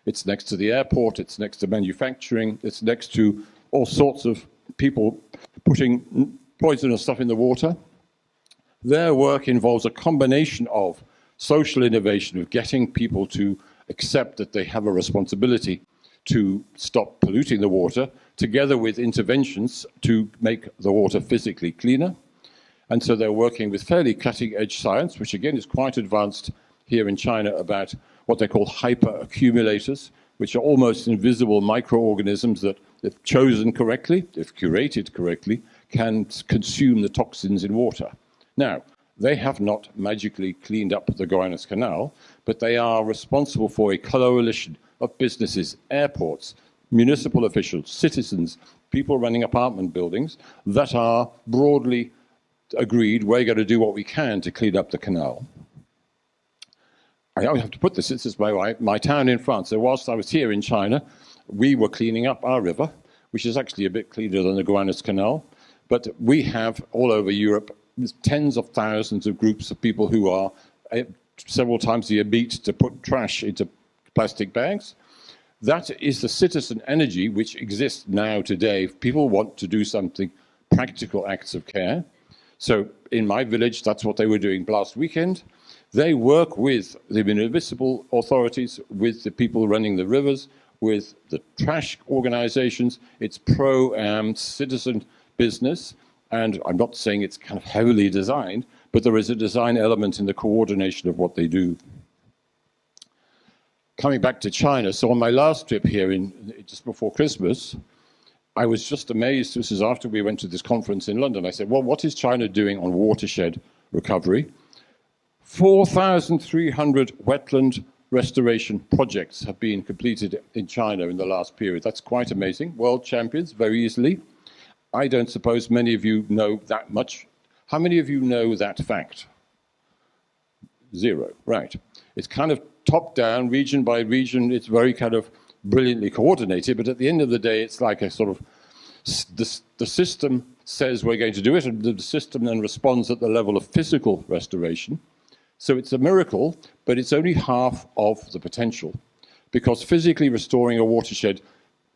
It's next to the airport, it's next to manufacturing, it's next to all sorts of people putting poisonous stuff in the water. Their work involves a combination of social innovation, of getting people to accept that they have a responsibility to stop polluting the water, together with interventions to make the water physically cleaner. And so they're working with fairly cutting-edge science, which again is quite advanced here in China, about what they call hyperaccumulators, which are almost invisible microorganisms that, if chosen correctly, if curated correctly, can consume the toxins in water. Now, they have not magically cleaned up the Guaymas Canal, but they are responsible for a coalition of businesses, airports, municipal officials, citizens, people running apartment buildings that are broadly agreed we're going to do what we can to clean up the canal. I have to put this is my town in France. So whilst I was here in China, we were cleaning up our river, which is actually a bit cleaner than the Guaymas Canal. But we have all over Europe tens of thousands of groups of people who are several times a year meet to put trash into plastic bags. That is the citizen energy which exists now today. If people want to do something, practical acts of care. So in my village, that's what they were doing last weekend. They work with the municipal authorities, with the people running the rivers, with the trash organizations. It's pro-citizen business. And I'm not saying it's kind of heavily designed, but there is a design element in the coordination of what they do. Coming back to China, so on my last trip here, just before Christmas, I was just amazed. This is after we went to this conference in London. I said, well, what is China doing on watershed recovery? 4,300 wetland restoration projects have been completed in China in the last period. That's quite amazing. World champions, very easily. I don't suppose many of you know that much. How many of you know that fact? Zero, right. It's kind of top down, region by region. It's very kind of brilliantly coordinated, but at the end of the day, it's like a sort of, the system says we're going to do it, and the system then responds at the level of physical restoration. So it's a miracle, but it's only half of the potential, because physically restoring a watershed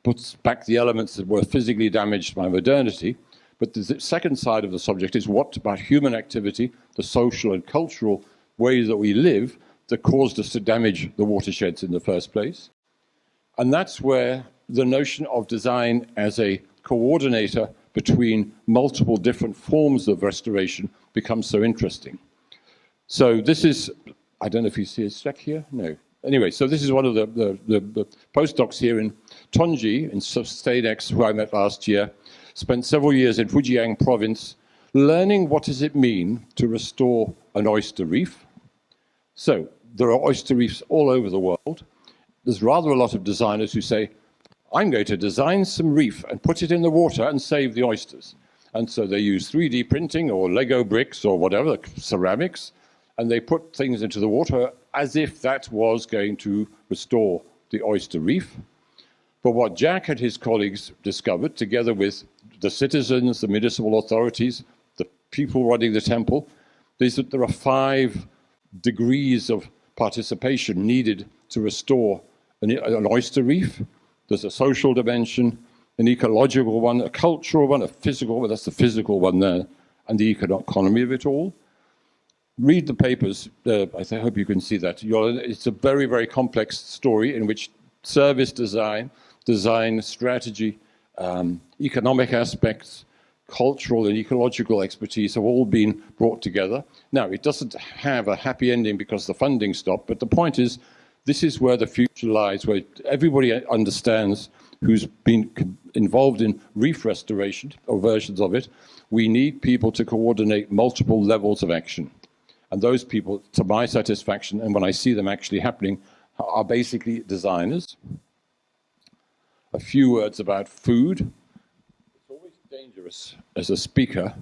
puts back the elements that were physically damaged by modernity. But the second side of the subject is what about human activity, the social and cultural ways that we live that caused us to damage the watersheds in the first place. And that's where the notion of design as a coordinator between multiple different forms of restoration becomes so interesting. So this is, I don't know if you see a spec here, no. Anyway, so this is one of the postdocs here in Tongji, in Stadex, who I met last year, spent several years in Fujian province, learning what does it mean to restore an oyster reef. So there are oyster reefs all over the world. There's rather a lot of designers who say, I'm going to design some reef and put it in the water and save the oysters. And so they use 3D printing or Lego bricks or whatever, ceramics, and they put things into the water as if that was going to restore the oyster reef. But what Jack and his colleagues discovered, together with the citizens, the municipal authorities, the people running the temple, is that there are 5 degrees of participation needed to restore an oyster reef. There's a social dimension, an ecological one, a cultural one, a physical one, that's the physical one there, and the economy of it all. Read the papers. I hope you can see that. It's a very, very complex story in which service design, design strategy, economic aspects, cultural and ecological expertise have all been brought together. Now, it doesn't have a happy ending because the funding stopped, but the point is, this is where the future lies, where everybody understands who's been involved in reef restoration or versions of it. We need people to coordinate multiple levels of action. And those people, to my satisfaction, and when I see them actually happening, are basically designers. A few words about food. It's always dangerous as a speaker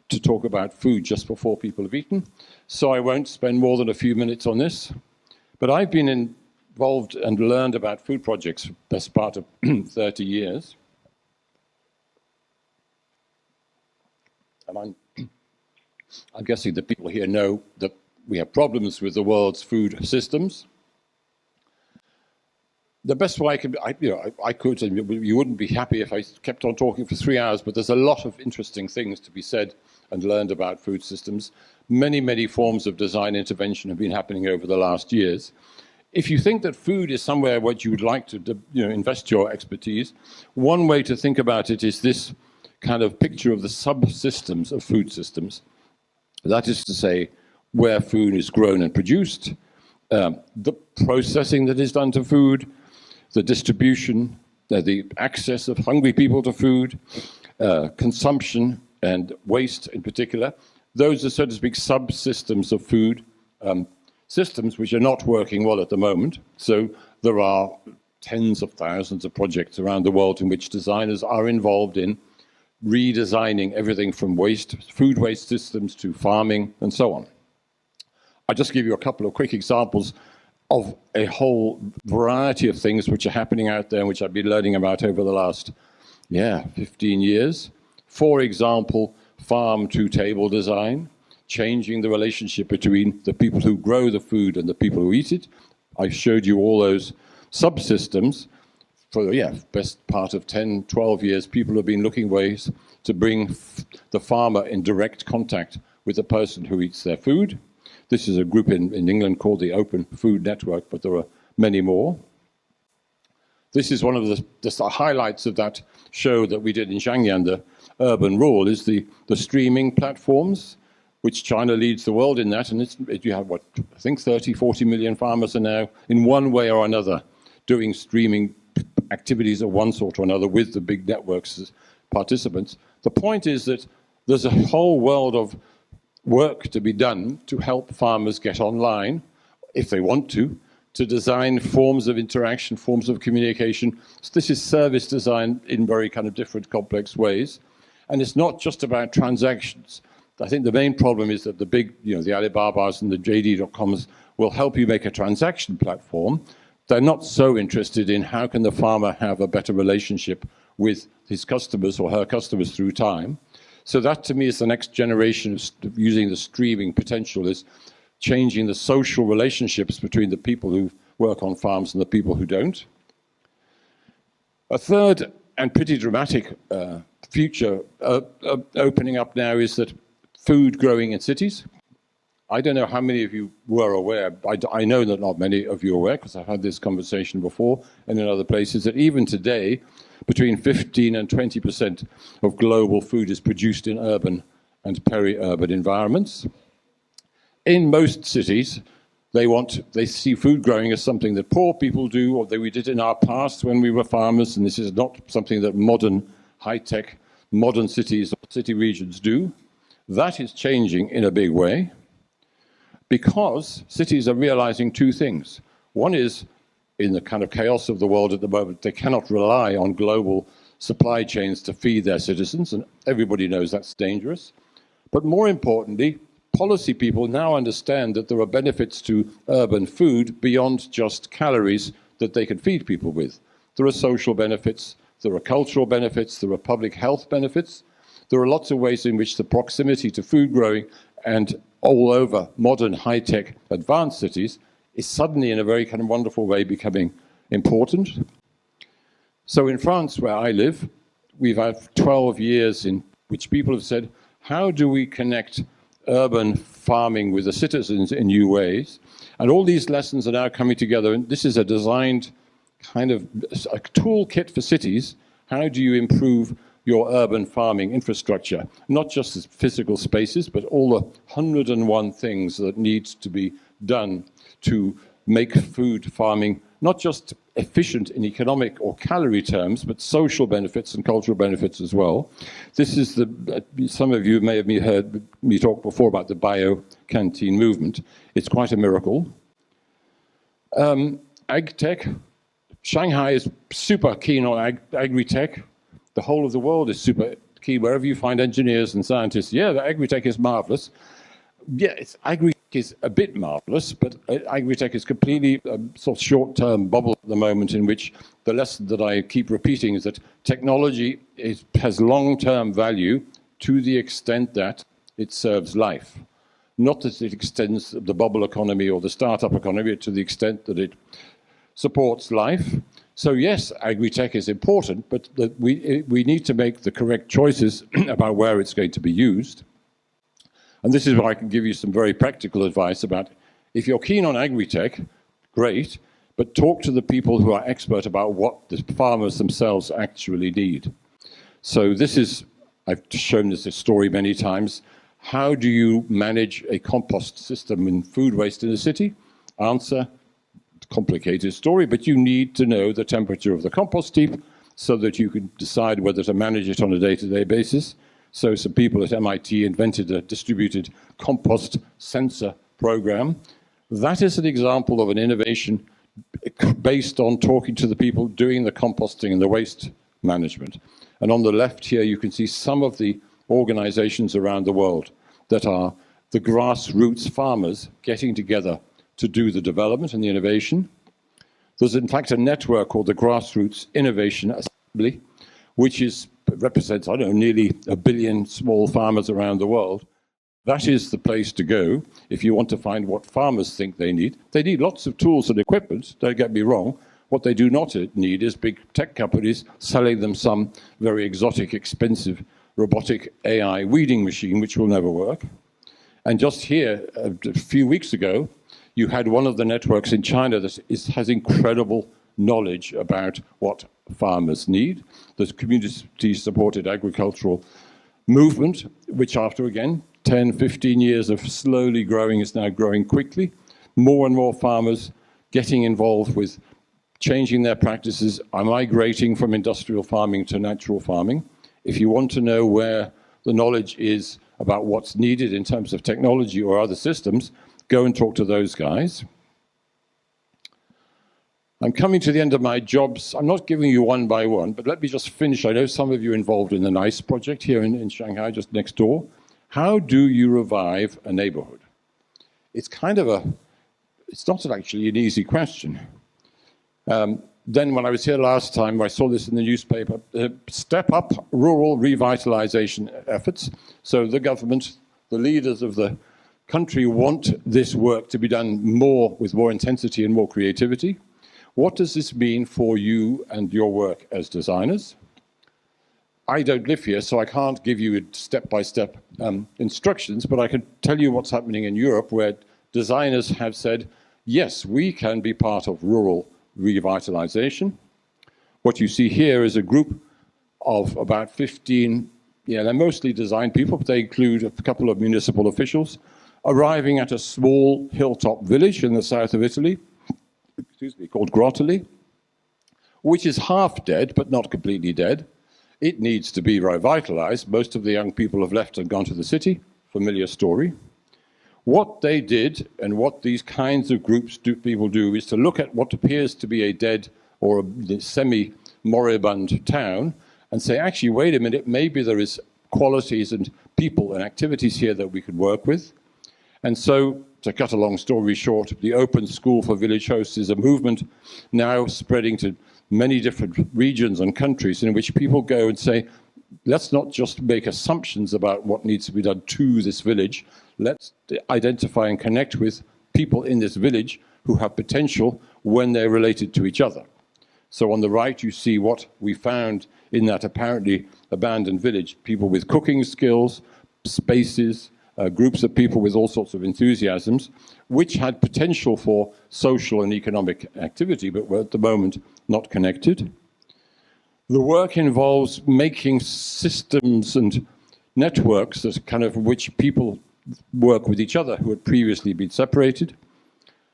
to talk about food just before people have eaten, so I won't spend more than a few minutes on this. But I've been involved and learned about food projects for the best part of 30 years. And I'm guessing that people here know that we have problems with the world's food systems. The best way I could, and you wouldn't be happy if I kept on talking for 3 hours, but there's a lot of interesting things to be said and learned about food systems. Many, many forms of design intervention have been happening over the last years. If you think that food is somewhere where you would like to invest your expertise, one way to think about it is this kind of picture of the subsystems of food systems. That is to say, where food is grown and produced, the processing that is done to food, the distribution, the access of hungry people to food, consumption and waste in particular. Those are, so to speak, subsystems of food, systems which are not working well at the moment. So there are tens of thousands of projects around the world in which designers are involved in redesigning everything from food waste systems to farming and so on. I'll just give you a couple of quick examples of a whole variety of things which are happening out there and which I've been learning about over the last, 15 years. For example, farm-to-table design, changing the relationship between the people who grow the food and the people who eat it. I showed you all those subsystems. For the best part of 10, 12 years, people have been looking ways to bring the farmer in direct contact with the person who eats their food. This is a group in England called the Open Food Network, but there are many more. This is one of the highlights of that show that we did in Shanghai, the Urban Rule, is the streaming platforms, which China leads the world in that. And you have, I think 30, 40 million farmers are now, in one way or another, doing streaming activities of one sort or another with the big networks as participants. The point is that there's a whole world of work to be done to help farmers get online, if they want to design forms of interaction, forms of communication. So this is service design in very kind of different complex ways. And it's not just about transactions. I think the main problem is that the big, the Alibabas and the JD.coms will help you make a transaction platform. They're not so interested in how can the farmer have a better relationship with his customers or her customers through time. So that, to me, is the next generation of using the streaming potential, is changing the social relationships between the people who work on farms and the people who don't. A third and pretty dramatic future opening up now is that food growing in cities. I don't know how many of you were aware, I know that not many of you are aware, because I've had this conversation before and in other places, that even today, between 15 and 20% of global food is produced in urban and peri-urban environments. In most cities, they see food growing as something that poor people do, or that we did in our past when we were farmers, and this is not something that modern, high-tech, modern cities or city regions do. That is changing in a big way, because cities are realizing two things. One is, in the kind of chaos of the world at the moment, they cannot rely on global supply chains to feed their citizens, and everybody knows that's dangerous. But more importantly, policy people now understand that there are benefits to urban food beyond just calories that they can feed people with. There are social benefits, there are cultural benefits, there are public health benefits. There are lots of ways in which the proximity to food growing and all over modern, high-tech, advanced cities is suddenly, in a very kind of wonderful way, becoming important. So in France, where I live, we've had 12 years in which people have said, how do we connect urban farming with the citizens in new ways? And all these lessons are now coming together, and this is a designed kind of a toolkit for cities. How do you improve your urban farming infrastructure, not just as physical spaces, but all the 101 things that need to be done to make food farming not just efficient in economic or calorie terms, but social benefits and cultural benefits as well. This is some of you may have heard me talk before about the bio-canteen movement. It's quite a miracle. Ag-tech, Shanghai is super keen on agri-tech. The whole of the world is super keen. Wherever you find engineers and scientists, the agri-tech is marvelous. Agri-tech is a bit marvelous, but agri-tech is completely a sort of short-term bubble at the moment, in which the lesson that I keep repeating is that technology has long-term value to the extent that it serves life. Not that it extends the bubble economy or the startup economy, to the extent that it supports life. So yes, agri-tech is important, but we need to make the correct choices about where it's going to be used. And this is where I can give you some very practical advice about, if you're keen on agri-tech, great, but talk to the people who are expert about what the farmers themselves actually need. So this is, I've shown this story many times, how do you manage a compost system in food waste in a city? answer. Complicated story, but you need to know the temperature of the compost heap so that you can decide whether to manage it on a day-to-day basis. So some people at MIT invented a distributed compost sensor program. That is an example of an innovation based on talking to the people doing the composting and the waste management. And on the left here, you can see some of the organizations around the world that are the grassroots farmers getting together to do the development and the innovation. There's in fact a network called the Grassroots Innovation Assembly, which represents, I don't know, nearly 1 billion small farmers around the world. That is the place to go if you want to find what farmers think they need. They need lots of tools and equipment, don't get me wrong. What they do not need is big tech companies selling them some very exotic, expensive robotic AI weeding machine, which will never work. And just here, a few weeks ago, you had one of the networks in China that has incredible knowledge about what farmers need. The community-supported agricultural movement, which after, again, 10, 15 years of slowly growing is now growing quickly. More and more farmers getting involved with changing their practices, are migrating from industrial farming to natural farming. If you want to know where the knowledge is about what's needed in terms of technology or other systems, go and talk to those guys. I'm coming to the end of my jobs. I'm not giving you one by one, but let me just finish. I know some of you are involved in the NICE project here in Shanghai, just next door. How do you revive a neighborhood? It's kind of it's not actually an easy question. Then when I was here last time, I saw this in the newspaper, step up rural revitalization efforts. So the government, the leaders of the country want this work to be done with more intensity and more creativity. What does this mean for you and your work as designers? I don't live here, so I can't give you step-by-step instructions, but I can tell you what's happening in Europe, where designers have said, yes, we can be part of rural revitalization. What you see here is a group of about 15, they're mostly design people, but they include a couple of municipal officials, arriving at a small hilltop village in the south of Italy, called Grottoli, which is half dead, but not completely dead. It needs to be revitalized. Most of the young people have left and gone to the city. Familiar story. What they did, and what these kinds of people do, is to look at what appears to be a dead or a semi-moribund town and say, actually, wait a minute, maybe there is qualities and people and activities here that we could work with. And so, to cut a long story short, the Open School for Village Hosts is a movement now spreading to many different regions and countries in which people go and say, let's not just make assumptions about what needs to be done to this village. Let's identify and connect with people in this village who have potential when they're related to each other. So on the right, you see what we found in that apparently abandoned village. People with cooking skills, spaces, groups of people with all sorts of enthusiasms, which had potential for social and economic activity, but were at the moment not connected. The work involves making systems and networks that kind of which people work with each other who had previously been separated.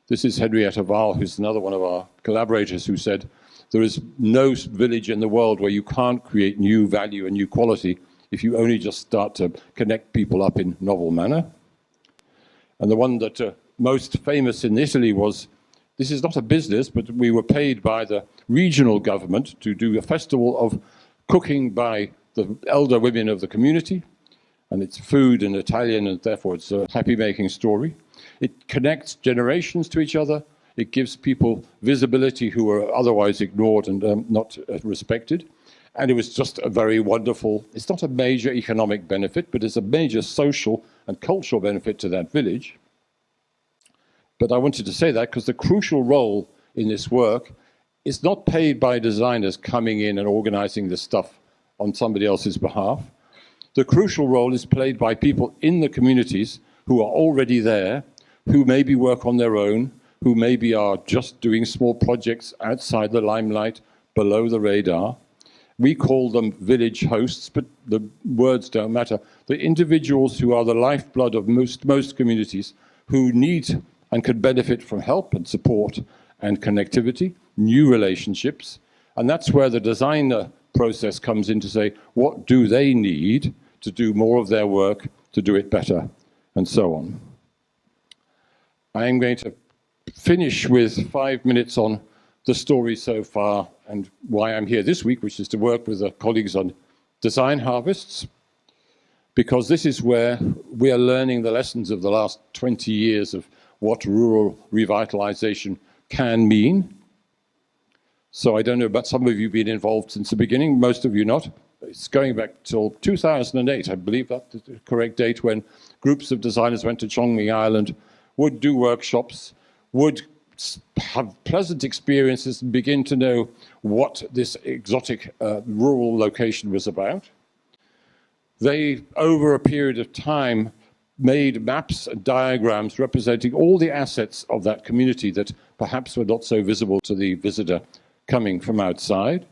This is Henrietta Wahl, who's another one of our collaborators, who said, there is no village in the world where you can't create new value and new quality if you only just start to connect people up in novel manner. And the one that most famous in Italy was, this is not a business, but we were paid by the regional government to do a festival of cooking by the elder women of the community. And it's food in Italian, and therefore it's a happy-making story. It connects generations to each other. It gives people visibility who are otherwise ignored and not respected. And it was just a very wonderful, it's not a major economic benefit, but it's a major social and cultural benefit to that village. But I wanted to say that because the crucial role in this work is not paid by designers coming in and organizing this stuff on somebody else's behalf. The crucial role is played by people in the communities who are already there, who maybe work on their own, who maybe are just doing small projects outside the limelight, below the radar. We call them village hosts, but the words don't matter. The individuals who are the lifeblood of most communities, who need and could benefit from help and support and connectivity, new relationships. And that's where the designer process comes in to say, what do they need to do more of their work, to do it better, and so on. I'm going to finish with 5 minutes on the story so far and why I'm here this week, which is to work with the colleagues on design harvests, because this is where we are learning the lessons of the last 20 years of what rural revitalization can mean. So I don't know, but some of you have been involved since the beginning, most of you not. It's going back till 2008, I believe that's the correct date, when groups of designers went to Yongqi Island, would do workshops, would have pleasant experiences and begin to know what this exotic rural location was about. They, over a period of time, made maps and diagrams representing all the assets of that community that perhaps were not so visible to the visitor coming from outside.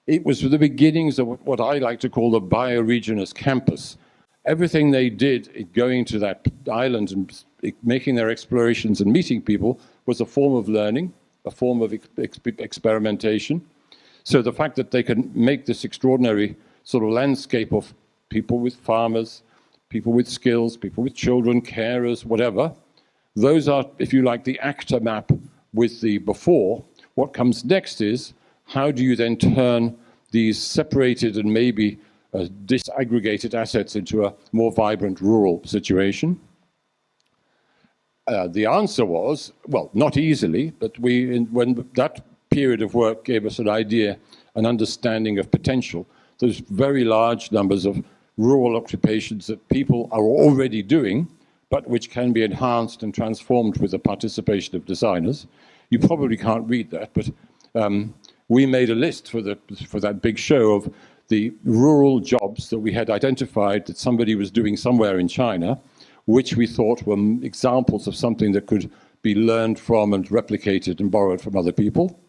It was the beginnings of what I like to call the bioregionist campus. Everything they did in going to that island and making their explorations and meeting people was a form of learning, a form of experimentation. So the fact that they can make this extraordinary sort of landscape of people with farmers, people with skills, people with children, carers, whatever, those are, if you like, the actor map with the before. What comes next is, how do you then turn these separated and maybe disaggregated assets into a more vibrant rural situation? The answer was, well, not easily, but when that period of work gave us an idea, an understanding of potential. There's very large numbers of rural occupations that people are already doing, but which can be enhanced and transformed with the participation of designers. You probably can't read that, but we made a list for that big show of the rural jobs that we had identified that somebody was doing somewhere in China, which we thought were examples of something that could be learned from and replicated and borrowed from other people.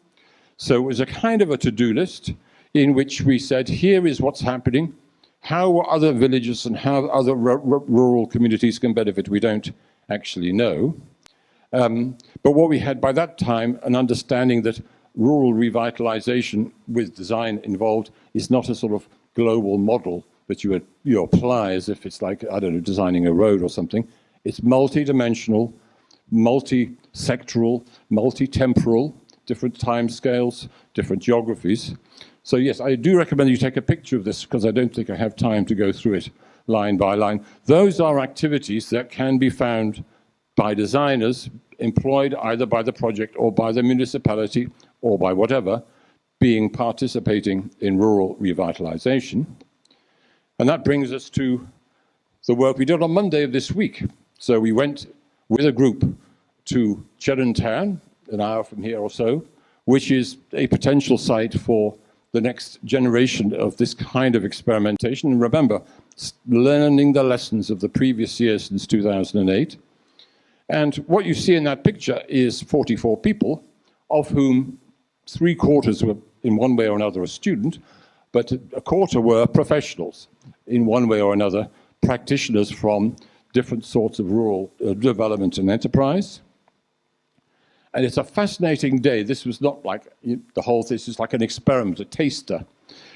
So it was a kind of a to-do list in which we said, here is what's happening, how other villages and how other rural communities can benefit, we don't actually know. But what we had by that time, an understanding that rural revitalization with design involved is not a sort of global model that you apply as if it's like, I don't know, designing a road or something. It's multi-dimensional, multi-sectoral, multi-temporal, different time scales, different geographies. So yes, I do recommend you take a picture of this because I don't think I have time to go through it line by line. Those are activities that can be found by designers employed either by the project or by the municipality or by whatever, participating in rural revitalization. And that brings us to the work we did on Monday of this week. So we went with a group to Chedun Town, an hour from here or so, which is a potential site for the next generation of this kind of experimentation. And remember, learning the lessons of the previous years since 2008. And what you see in that picture is 44 people, of whom 3/4 were in one way or another a student, but a quarter were professionals in one way or another, practitioners from different sorts of rural development and enterprise. And it's a fascinating day. This was not like the whole thing, this is like an experiment, a taster,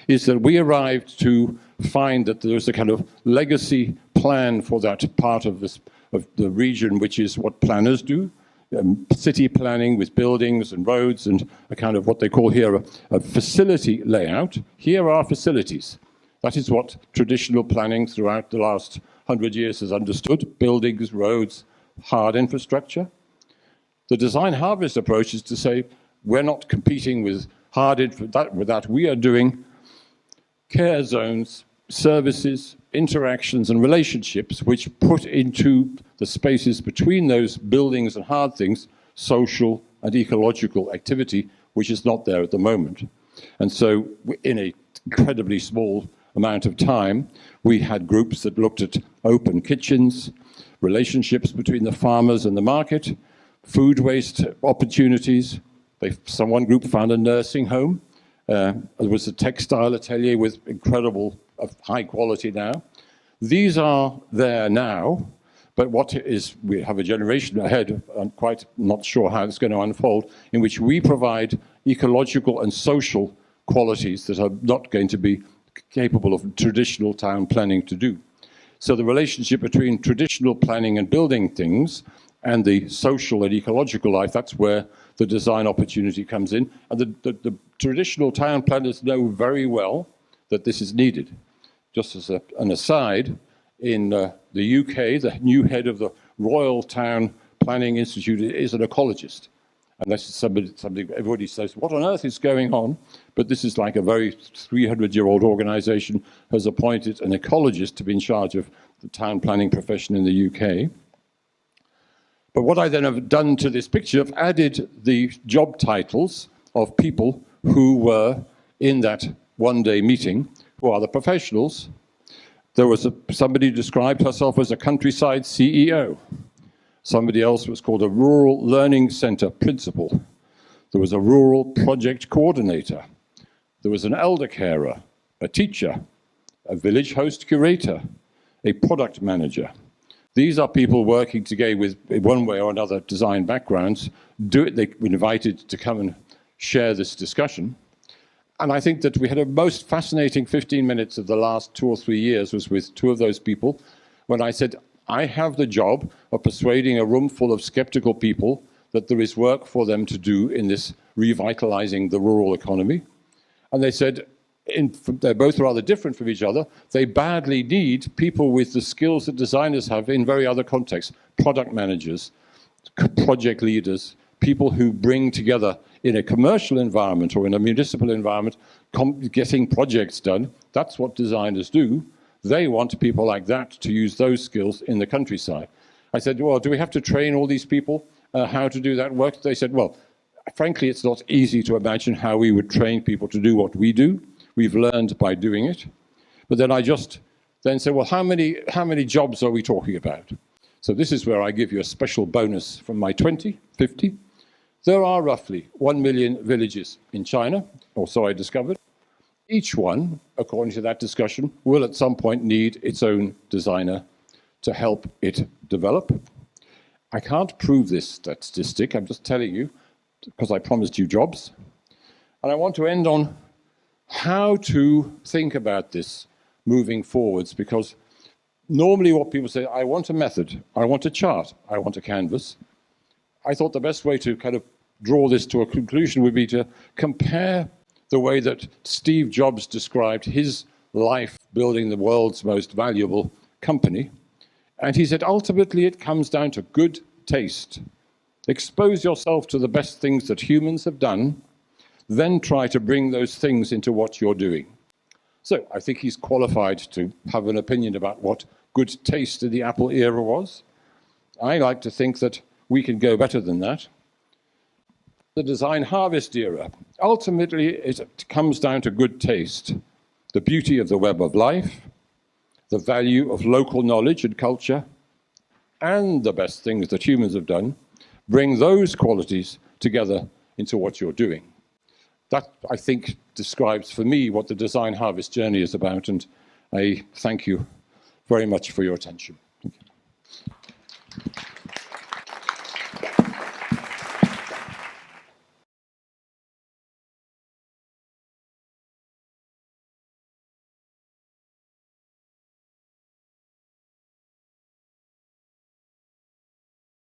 is that we arrived to find that there was a kind of legacy plan for that part of the region, which is what planners do, city planning with buildings and roads and a kind of what they call here a facility layout. Here are facilities. That is what traditional planning throughout the last 100 years has understood, buildings, roads, hard infrastructure. The design harvest approach is to say, we're not competing with hard infrastructure, with that we are doing care zones, services, interactions and relationships which put into the spaces between those buildings and hard things, social and ecological activity, which is not there at the moment. And so in an incredibly small amount of time, we had groups that looked at open kitchens, relationships between the farmers and the market, food waste opportunities. One group found a nursing home. There was a textile atelier with incredible, of high quality now. These are there now, But we have a generation ahead, I'm quite not sure how it's going to unfold, in which we provide ecological and social qualities that are not going to be capable of traditional town planning to do. So the relationship between traditional planning and building things and the social and ecological life, that's where the design opportunity comes in. And the traditional town planners know very well that this is needed. Just as an aside, in the UK, the new head of the Royal Town Planning Institute is an ecologist. And this is something everybody says, what on earth is going on? But this is like a very 300-year-old organization has appointed an ecologist to be in charge of the town planning profession in the UK. But what I then have done to this picture, I've added the job titles of people who were in that one-day meeting, who are the professionals. There was somebody who described herself as a countryside CEO. Somebody else was called a rural learning center principal. There was a rural project coordinator. There was an elder carer, a teacher, a village host curator, a product manager. These are people working together with, in one way or another, design backgrounds. They were invited to come and share this discussion. And I think that we had a most fascinating 15 minutes of the last 2 or 3 years was with two of those people when I said, I have the job of persuading a room full of skeptical people that there is work for them to do in this revitalizing the rural economy. And they said, they're both rather different from each other. They badly need people with the skills that designers have in very other contexts, product managers, project leaders, people who bring together in a commercial environment or in a municipal environment, getting projects done. That's what designers do. They want people like that to use those skills in the countryside. I said, well, do we have to train all these people how to do that work? They said, well, frankly, it's not easy to imagine how we would train people to do what we do. We've learned by doing it. But then I just then said, well, how many jobs are we talking about? So this is where I give you a special bonus from my 50. There are roughly 1 million villages in China, or so I discovered. Each one, according to that discussion, will at some point need its own designer to help it develop. I can't prove this statistic, I'm just telling you, because I promised you jobs. And I want to end on how to think about this moving forwards, because normally what people say, I want a method, I want a chart, I want a canvas. I thought the best way to kind of draw this to a conclusion would be to compare the way that Steve Jobs described his life building the world's most valuable company. And he said, ultimately, it comes down to good taste. Expose yourself to the best things that humans have done, then try to bring those things into what you're doing. So I think he's qualified to have an opinion about what good taste in the Apple era was. I like to think that we can go better than that. The design harvest era. Ultimately, it comes down to good taste, the beauty of the web of life, the value of local knowledge and culture, and the best things that humans have done. Bring those qualities together into what you're doing. That, I think, describes for me what the design harvest journey is about, and I thank you very much for your attention. Thank you.